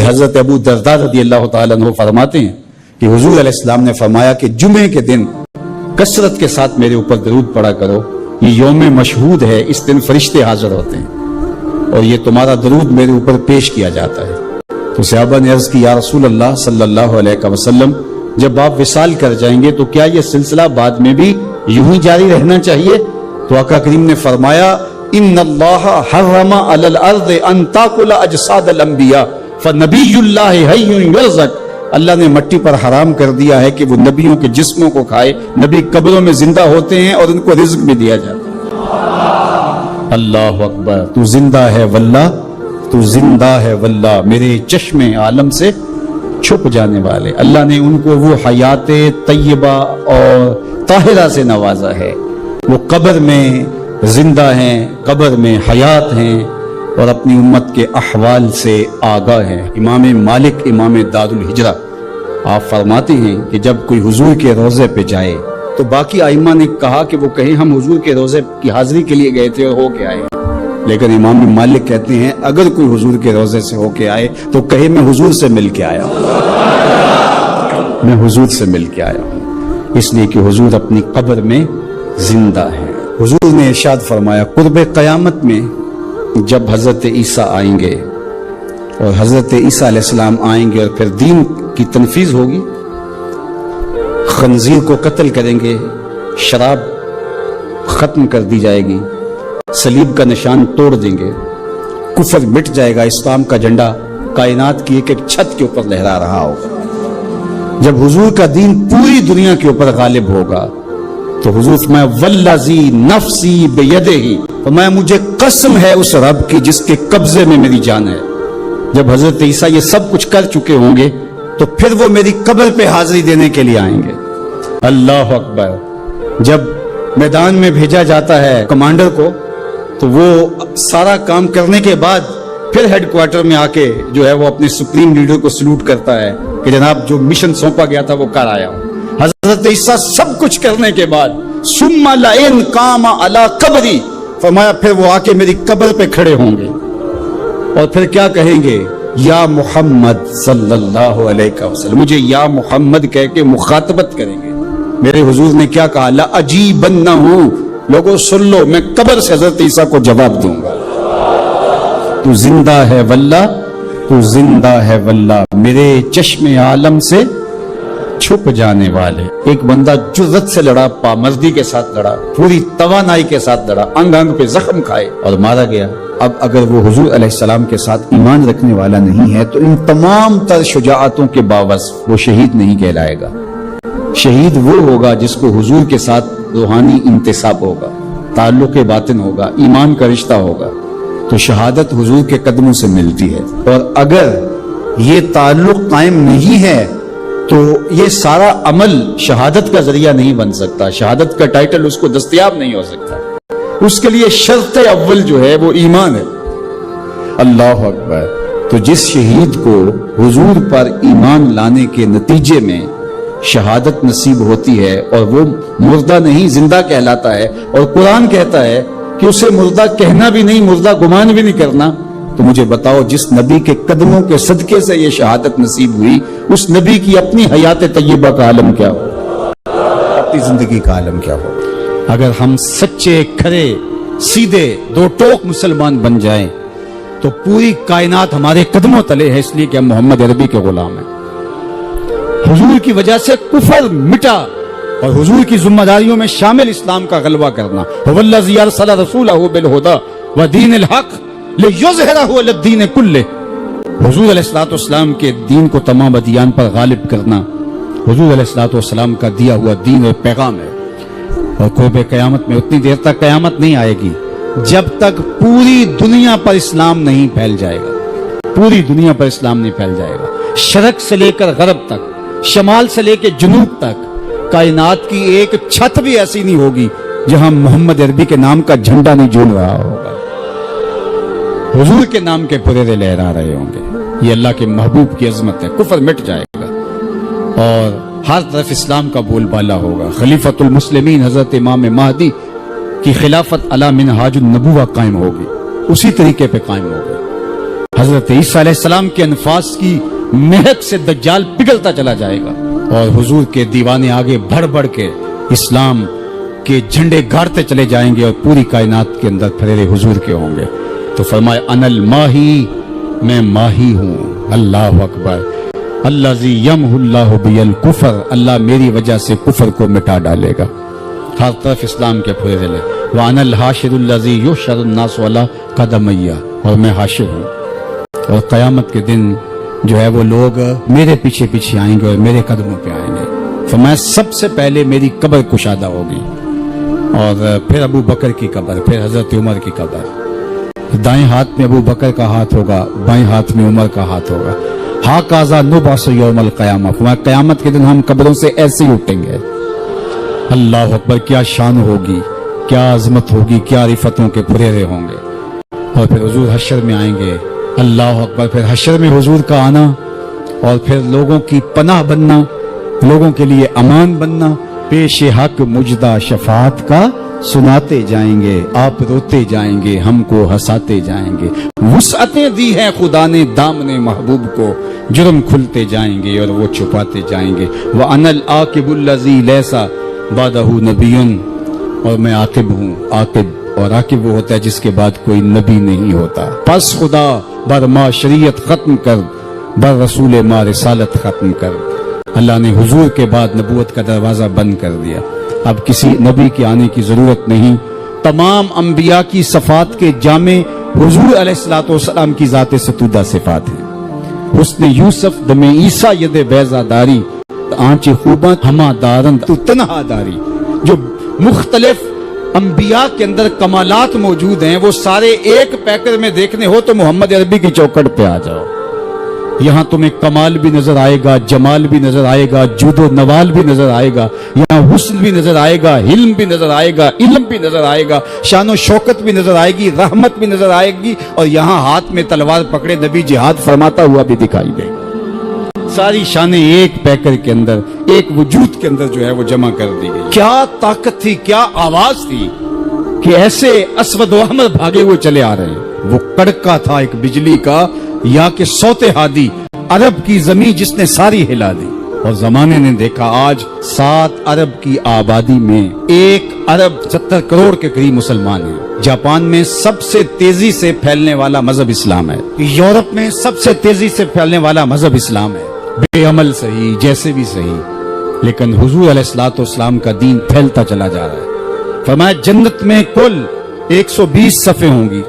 حضرت ابو درداء رضی اللہ تعالیٰ عنہ فرماتے ہیں کہ حضور علیہ السلام نے فرمایا کہ جمعے کے دن کثرت کے ساتھ میرے اوپر درود پڑھا کرو، یہ یوم مشہود ہے، اس دن فرشتے حاضر ہوتے ہیں اور یہ تمہارا درود میرے اوپر پیش کیا جاتا ہے۔ تو صحابہ نے عرض کی یا رسول اللہ صلی اللہ علیہ وسلم، جب آپ وصال کر جائیں گے تو کیا یہ سلسلہ بعد میں بھی یوں ہی جاری رہنا چاہیے؟ تو آقا کریم نے فرمایا ان اللہ حرم علی الارض ان تاکل اجساد الانبیاء فنبی اللہ حی یرزق، اللہ نے مٹی پر حرام کر دیا ہے کہ وہ نبیوں کے جسموں کو کھائے، نبی قبروں میں زندہ ہوتے ہیں اور ان کو رزق بھی دیا جاتا ہے۔ اللہ اکبر، تو زندہ ہے واللہ، تو زندہ ہے واللہ، میرے چشم عالم سے چھپ جانے والے۔ اللہ نے ان کو وہ حیات طیبہ اور طاہرہ سے نوازا ہے، وہ قبر میں زندہ ہیں، قبر میں حیات ہیں اور اپنی امت کے احوال سے آگاہ ہیں۔ امام مالک امام دار الہجرہ آپ فرماتے ہیں کہ جب کوئی حضور کے روضے پہ جائے تو باقی ائمہ نے کہا کہ وہ کہیں ہم حضور کے روضے کی حاضری کے لیے گئے تھے اور ہو کے آئے، لیکن امام مالک کہتے ہیں اگر کوئی حضور کے روضے سے ہو کے آئے تو کہے میں حضور سے مل کے آیا ہوں، میں حضور سے مل کے آیا ہوں، اس لیے کہ حضور اپنی قبر میں زندہ ہے۔ حضور نے ارشاد فرمایا قرب قیامت میں جب حضرت عیسیٰ آئیں گے اور حضرت عیسیٰ علیہ السلام آئیں گے اور پھر دین کی تنفیذ ہوگی، خنزیر کو قتل کریں گے، شراب ختم کر دی جائے گی، صلیب کا نشان توڑ دیں گے، کفر مٹ جائے گا، اسلام کا جھنڈا کائنات کی ایک ایک چھت کے اوپر لہرا رہا ہوگا۔ جب حضور کا دین پوری دنیا کے اوپر غالب ہوگا تو حضور فرمایا والذی نفسی بیدہ، فرمایا مجھے قسم ہے اس رب کی جس کے قبضے میں میری جان ہے۔ جب حضرت عیسیٰ یہ سب کچھ کر چکے ہوں گے تو پھر وہ میری قبر پہ حاضری دینے کے لیے آئیں گے۔ اللہ اکبر، جب میدان میں بھیجا جاتا ہے کمانڈر کو تو وہ سارا کام کرنے کے بعد پھر ہیڈ کوارٹر میں آ کے جو ہے وہ اپنے سپریم لیڈر کو سلوٹ کرتا ہے کہ جناب جو مشن سونپا گیا تھا وہ کر آیا ہوں۔ حضرت عیسیٰ سب کچھ کرنے کے بعد ثم لئن قام علی قبری، فرمایا پھر وہ آ کے میری قبر پہ کھڑے ہوں گے اور پھر کیا کہیں گے یا محمد صلی اللہ علیہ وسلم، مجھے یا محمد کہہ کے مخاطبت کریں گے۔ میرے حضور نے کیا کہا لأجیبنہ، لوگوں سن لو میں قبر سے حضرت عیسیٰ کو جواب دوں گا، تو زندہ ہے واللہ، تو زندہ ہے واللہ، میرے چشم عالم سے چھپ جانے والے۔ ایک بندہ جرت سے لڑا، پامردی کے ساتھ لڑا، پوری توانائی کے ساتھ لڑا، انگ انگ پہ زخم کھائے اور مارا گیا۔ اب اگر وہ حضور علیہ السلام کے ساتھ ایمان رکھنے والا نہیں ہے تو ان تمام تر شجاعتوں کے باوجود وہ شہید نہیں کہلائے گا۔ شہید وہ ہوگا جس کو حضور کے ساتھ روحانی انتساب ہوگا، تعلق باطن ہوگا، ایمان کا رشتہ ہوگا، تو شہادت حضور کے قدموں سے ملتی ہے۔ اور اگر یہ تعلق قائم نہیں ہے تو یہ سارا عمل شہادت کا ذریعہ نہیں بن سکتا، شہادت کا ٹائٹل اس کو دستیاب نہیں ہو سکتا۔ اس کے لیے شرط اول جو ہے وہ ایمان ہے۔ اللہ اکبر، تو جس شہید کو حضور پر ایمان لانے کے نتیجے میں شہادت نصیب ہوتی ہے اور وہ مردہ نہیں زندہ کہلاتا ہے، اور قرآن کہتا ہے کہ اسے مردہ کہنا بھی نہیں، مردہ گمان بھی نہیں کرنا، تو مجھے بتاؤ جس نبی کے قدموں کے صدقے سے یہ شہادت نصیب ہوئی اس نبی کی اپنی حیات طیبہ کا عالم کیا ہو، اپنی زندگی کا عالم کیا ہو۔ اگر ہم سچے کھرے سیدھے دو ٹوک مسلمان بن جائیں تو پوری کائنات ہمارے قدموں تلے ہے، اس لیے کہ ہم محمد عربی کے غلام ہیں۔ حضور کی وجہ سے کفر مٹا اور حضور کی ذمہ داریوں میں شامل اسلام کا غلبہ کرنا۔ والذی ارسل رسولہ بالہدی ودین الحق لیظہرہ علی الدین کلہ، حضور علیہ السلام کے دین کو تمام ادیان پر غالب کرنا حضور علیہ السلام کا دیا ہوا دین اور پیغام ہے۔ اور قرب قیامت میں اتنی دیر تک قیامت نہیں آئے گی جب تک پوری دنیا پر اسلام نہیں پھیل جائے گا، پوری دنیا پر اسلام نہیں پھیل جائے گا، شرق سے لے کر غرب تک، شمال سے لے کے جنوب تک، کائنات کی ایک چھت بھی ایسی نہیں ہوگی جہاں محمد عربی کے نام کا جھنڈا نہیں جھول رہا ہوگا، حضور کے نام کے پریرے لہرا رہے ہوں گے۔ یہ اللہ کے محبوب کی عظمت ہے، کفر مٹ جائے گا اور ہر طرف اسلام کا بول بالا ہوگا۔ خلیفۃ المسلمین حضرت امام مہدی کی خلافت علی منہاج النبوہ قائم ہوگی، اسی طریقے پہ قائم ہوگی۔ حضرت عیسیٰ علیہ السلام کے انفاس کی مہک سے دجال پگھلتا چلا جائے گا، اور حضور کے دیوانے آگے بڑھ بڑھ کے اسلام کے جھنڈے گاڑتے چلے جائیں گے، اور پوری کائنات کے اندر پھیلے حضور کے ہوں گے۔ تو فرمایا انا الماہی، میں ماہی ہوں۔ اللہ اکبر۔ الذی یمحو اللہ بی الکفر، اللہ میری وجہ سے کفر کو مٹا ڈالے گا، ہر طرف اسلام کے پھیلے لے۔ وانا الحاشر الذی یحشر الناس علی قدمی، اور میں حاشر ہوں، اور قیامت کے دن جو ہے وہ لوگ میرے پیچھے پیچھے آئیں گے اور میرے قدموں پہ آئیں گے۔ فرمایا سب سے پہلے میری قبر کشادہ ہوگی، اور پھر ابو بکر کی قبر، پھر حضرت عمر کی قبر۔ دائیں ہاتھ میں ابو بکر کا ہاتھ ہوگا، بائیں ہاتھ میں عمر کا ہاتھ ہوگا۔ ہاکذا نبعث یوم القیامہ، فرمایا قیامت کے دن ہم قبروں سے ایسے ہی اٹھیں گے۔ اللہ اکبر، کیا شان ہوگی، کیا عظمت ہوگی، کیا رفتوں کے پھریرے ہوں گے۔ اور پھر حضور حشر میں آئیں گے۔ اللہ اکبر، پھر حشر میں حضور کا آنا، اور پھر لوگوں کی پناہ بننا، لوگوں کے لیے امان بننا، پیش حق مجدہ شفاعت کا سناتے جائیں گے، آپ روتے جائیں گے، ہم کو ہنساتے جائیں گے۔ وسعتیں دی ہیں خدا نے دامن محبوب کو، جرم کھلتے جائیں گے اور وہ چھپاتے جائیں گے۔ وَأَنَا الْعَاقِبُ الَّذِي لَيْسَ بَعْدَهُ نَبِيٌّ، اور میں عاقب ہوں۔ عاقب، اور عاقب وہ ہوتا ہے جس کے بعد کوئی نبی نہیں ہوتا۔ پس خدا بر ما شریعت ختم کر، بر رسول ما رسالت ختم کر۔ اللہ نے حضور کے بعد نبوت کا دروازہ بند کر دیا، اب کسی نبی کے آنے کی ضرورت نہیں۔ تمام انبیاء کی صفات کے جامع حضور علیہ الصلوۃ والسلام کی ذات ستودہ صفات ہیں۔ حسن یوسف دم عیسیٰ ید بیضا داری، آنچ خوباں ہما دارند تو تنہا داری۔ جو مختلف انبیاء کے اندر کمالات موجود ہیں، وہ سارے ایک پیکر میں دیکھنے ہو تو محمد عربی کی چوکٹ پہ آ جاؤ۔ یہاں تمہیں کمال بھی نظر آئے گا، جمال بھی نظر آئے گا، جود و نوال بھی نظر آئے گا، یہاں حسن بھی نظر آئے گا، حلم بھی نظر آئے گا، علم بھی نظر آئے گا، شان و شوکت بھی نظر آئے گی، رحمت بھی نظر آئے گی، اور یہاں ہاتھ میں تلوار پکڑے نبی جہاد فرماتا ہوا بھی دکھائی دے گا۔ ساری شانیں ایک پیکر کے اندر، ایک وجود کے اندر جو ہے وہ جمع کر دی گئی۔ کیا طاقت تھی، کیا آواز تھی کہ ایسے اسود و احمر بھاگے ہوئے چلے آ رہے ہیں۔ وہ کڑکا تھا ایک بجلی کا، یا کہ سوتے ہادی، عرب کی زمین جس نے ساری ہلا دی۔ اور زمانے نے دیکھا آج 7 ارب کی آبادی میں 1 ارب 70 کروڑ کے قریب مسلمان ہیں۔ جاپان میں سب سے تیزی سے پھیلنے والا مذہب اسلام ہے، یورپ میں سب سے تیزی سے پھیلنے والا مذہب اسلام ہے۔ بے عمل صحیح، جیسے بھی صحیح، لیکن حضور علیہ الصلوۃ والسلام کا دین پھیلتا چلا جا رہا ہے۔ فرمایا جنت میں کل 120 صفیں ہوں گی،